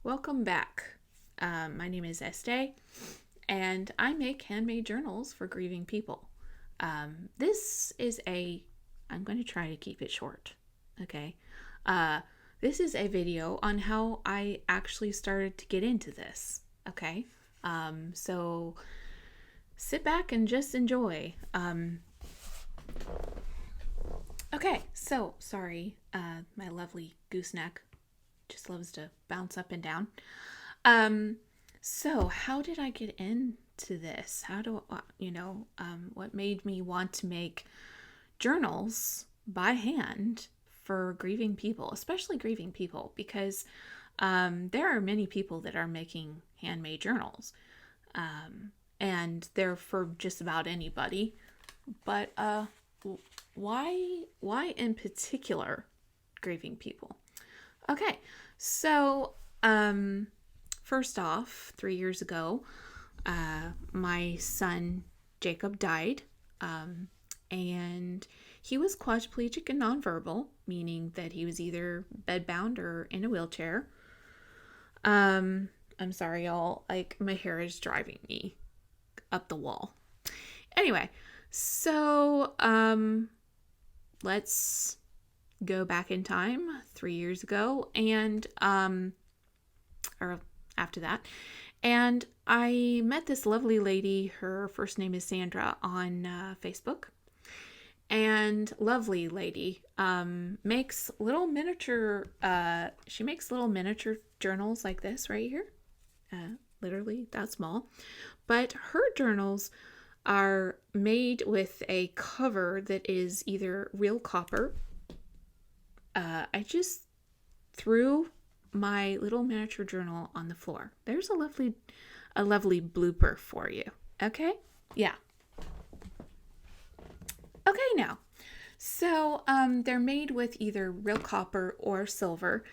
Welcome back. My name is Estee, and I make handmade journals for grieving people. This is I'm going to try to keep it short, okay? Uh, this is a video on how I actually started to get into this, okay? So sit back and just enjoy. Okay, so sorry, my lovely gooseneck just loves to bounce up and down. Um, so how did I get into this? What made me want to make journals by hand for grieving people, especially grieving people, because there are many people that are making handmade journals, and they're for just about anybody. But why in particular grieving people? Okay, so first off, 3 years ago, my son Jacob died, and he was quadriplegic and nonverbal, meaning that he was either bedbound or in a wheelchair. I'm sorry, y'all. Like, my hair is driving me up the wall. Anyway, so let's go back in time 3 years ago, and or after that, and I met this lovely lady. Her first name is Sandra on Facebook, and lovely lady makes little miniature. She makes little miniature journals like this right here, literally that small, but her journals are made with a cover that is either real copper. I just threw my little miniature journal on the floor. There's a lovely blooper for you. Okay? Yeah. Okay, now. So, they're made with either real copper or silver.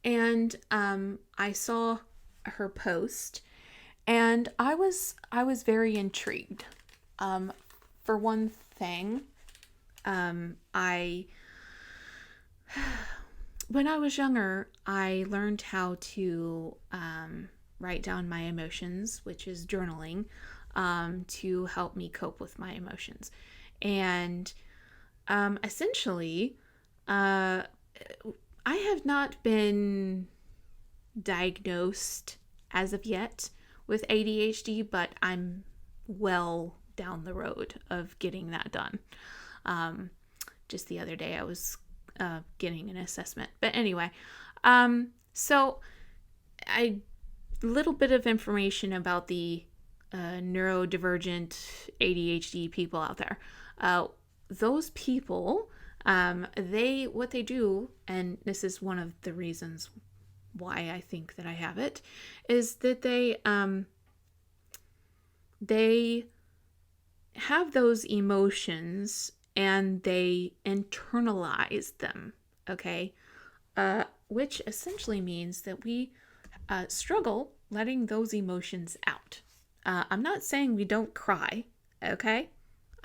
And I saw her post, and I was very intrigued. For one thing, I when I was younger, I learned how to write down my emotions, which is journaling, to help me cope with my emotions. And essentially, I have not been diagnosed as of yet with ADHD, but I'm well down the road of getting that done. Just the other day, I was getting an assessment. But anyway, so a little bit of information about the neurodivergent ADHD people out there. Those people, what they do, and this is one of the reasons why I think that I have it, is that they have those emotions and they internalize them, okay? Which essentially means that we struggle letting those emotions out. I'm not saying we don't cry, okay?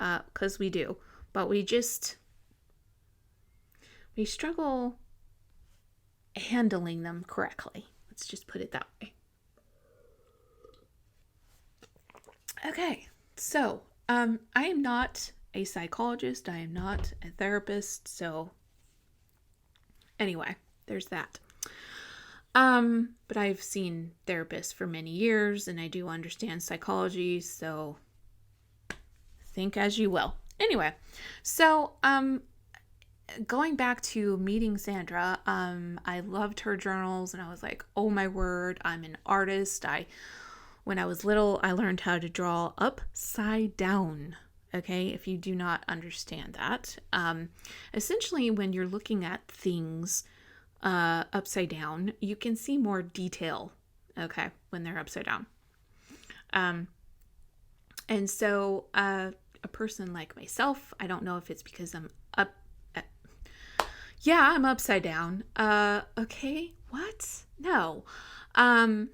Because we do, but we struggle handling them correctly. Let's just put it that way. Okay, so I am not a psychologist. I am not a therapist. So anyway, there's that. But I've seen therapists for many years, and I do understand psychology. So think as you will. Anyway, so going back to meeting Sandra, I loved her journals, and I was like, oh my word, I'm an artist. When I was little, I learned how to draw upside down. Okay, if you do not understand that, essentially when you're looking at things upside down, you can see more detail, okay, when they're upside down. And so a person like myself, I don't know if it's because I'm I'm upside down. Okay, what? No. I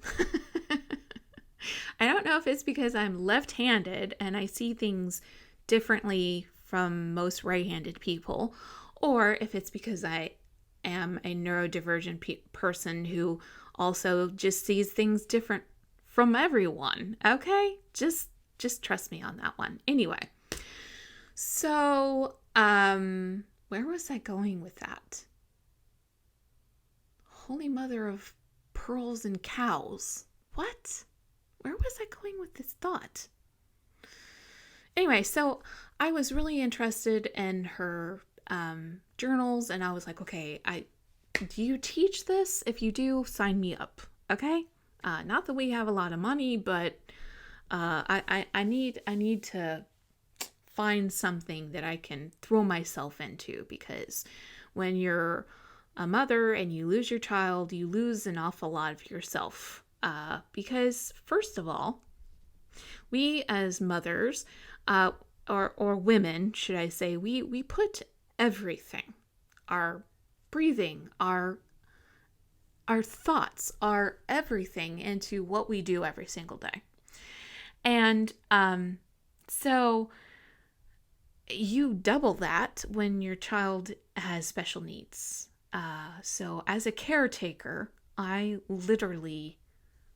don't know if it's because I'm left-handed and I see things differently from most right-handed people, or if it's because I am a neurodivergent person who also just sees things different from everyone. Okay? Just trust me on that one. Anyway. So, where was I going with that? Holy Mother of Pearls and Cows. What? Where was I going with this thought? Anyway, so I was really interested in her journals, and I was like, okay, do you teach this? If you do, sign me up, okay? Not that we have a lot of money, but I need to find something that I can throw myself into, because when you're a mother and you lose your child, you lose an awful lot of yourself. Because first of all, we as mothers, or women, should I say, we put everything, our breathing, our thoughts, our everything into what we do every single day. And so you double that when your child has special needs. So as a caretaker, I literally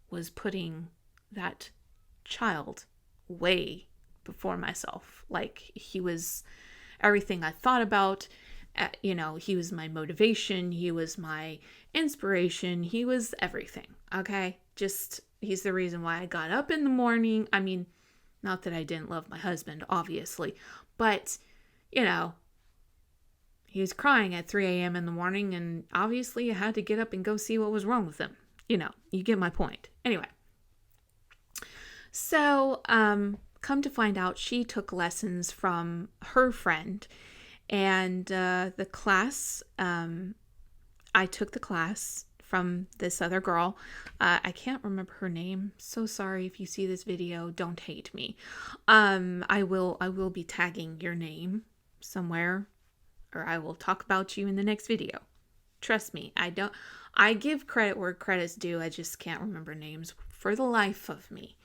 was putting that child way before myself. Like, he was everything I thought about. He was my motivation. He was my inspiration. He was everything. Okay. He's the reason why I got up in the morning. I mean, not that I didn't love my husband, obviously, but he was crying at 3 a.m. in the morning, and obviously I had to get up and go see what was wrong with him. You get my point. Anyway. So, come to find out, she took lessons from her friend, and the class, I took the class from this other girl. I can't remember her name. So sorry if you see this video. Don't hate me. I will be tagging your name somewhere, or I will talk about you in the next video. Trust me, I give credit where credit's due. I just can't remember names for the life of me.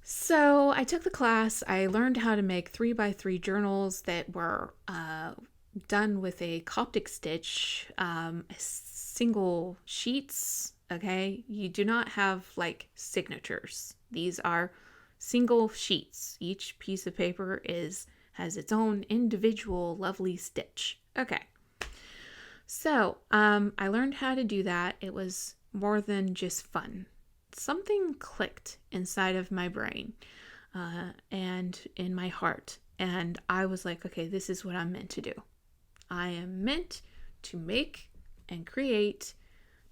So I took the class. I learned how to make 3x3 journals that were done with a Coptic stitch, single sheets. Okay, you do not have like signatures. These are single sheets. Each piece of paper has its own individual lovely stitch. Okay. So, I learned how to do that. It was more than just fun. Something clicked inside of my brain, and in my heart. And I was like, okay, this is what I'm meant to do. I am meant to make and create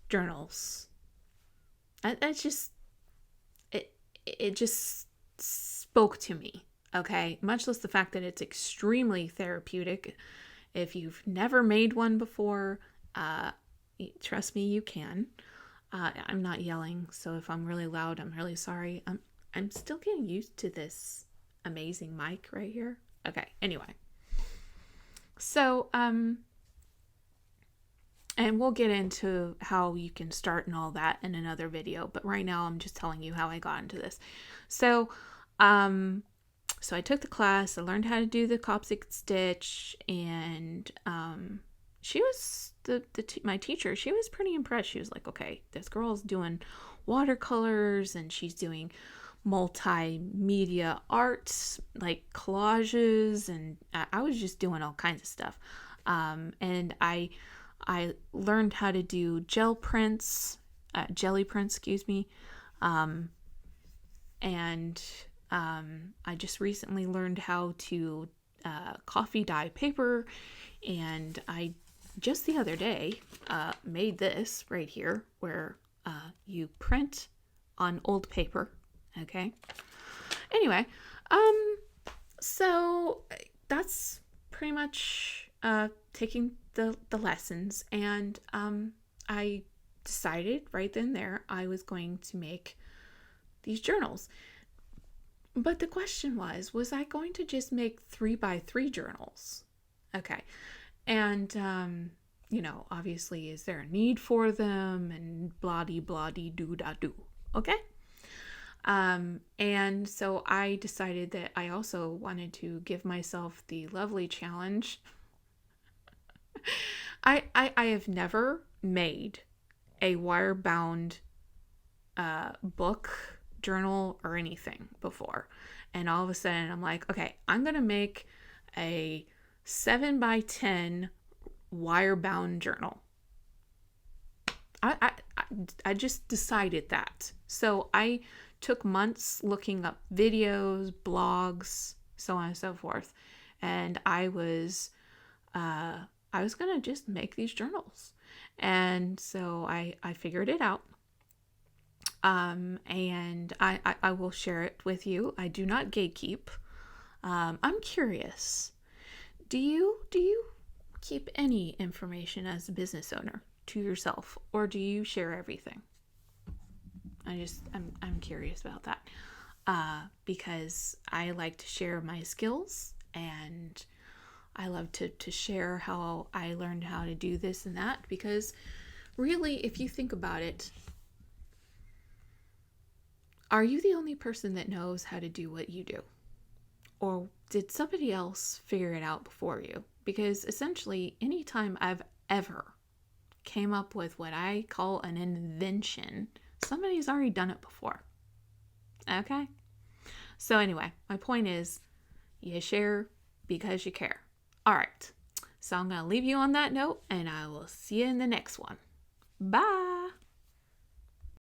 journals. It just spoke to me. Okay. Much less the fact that it's extremely therapeutic. If you've never made one before, trust me, you can. I'm not yelling, so if I'm really loud, I'm really sorry. I'm still getting used to this amazing mic right here. Okay, anyway. So, and we'll get into how you can start and all that in another video, but right now I'm just telling you how I got into this. So, so I took the class, I learned how to do the Coptic stitch, and she was my teacher. She was pretty impressed. She was like, okay, this girl's doing watercolors, and she's doing multimedia arts, like collages, and I was just doing all kinds of stuff. And I learned how to do jelly prints, excuse me. And I just recently learned how to coffee dye paper, and I just the other day made this right here where you print on old paper. Okay. Anyway, so that's pretty much taking the lessons, and I decided right then and there I was going to make these journals. But the question was I going to just make 3x3 journals? Okay. And, obviously, is there a need for them? And blah-de-blah-de do-da-do. Okay? And so I decided that I also wanted to give myself the lovely challenge I have never made a wire bound book, journal, or anything before. And all of a sudden I'm like, okay, I'm going to make a 7x10 wire bound journal. I just decided that. So I took months looking up videos, blogs, so on and so forth. And I was gonna just make these journals. And so I figured it out. And I will share it with you. I do not gatekeep. I'm curious. Do you keep any information as a business owner to yourself, or do you share everything? I'm curious about that. Because I like to share my skills, and I love to share how I learned how to do this and that, because really, if you think about it, are you the only person that knows how to do what you do? Or did somebody else figure it out before you? Because essentially, anytime I've ever came up with what I call an invention, somebody's already done it before. Okay? So anyway, my point is, you share because you care. All right. So I'm going to leave you on that note, and I will see you in the next one. Bye.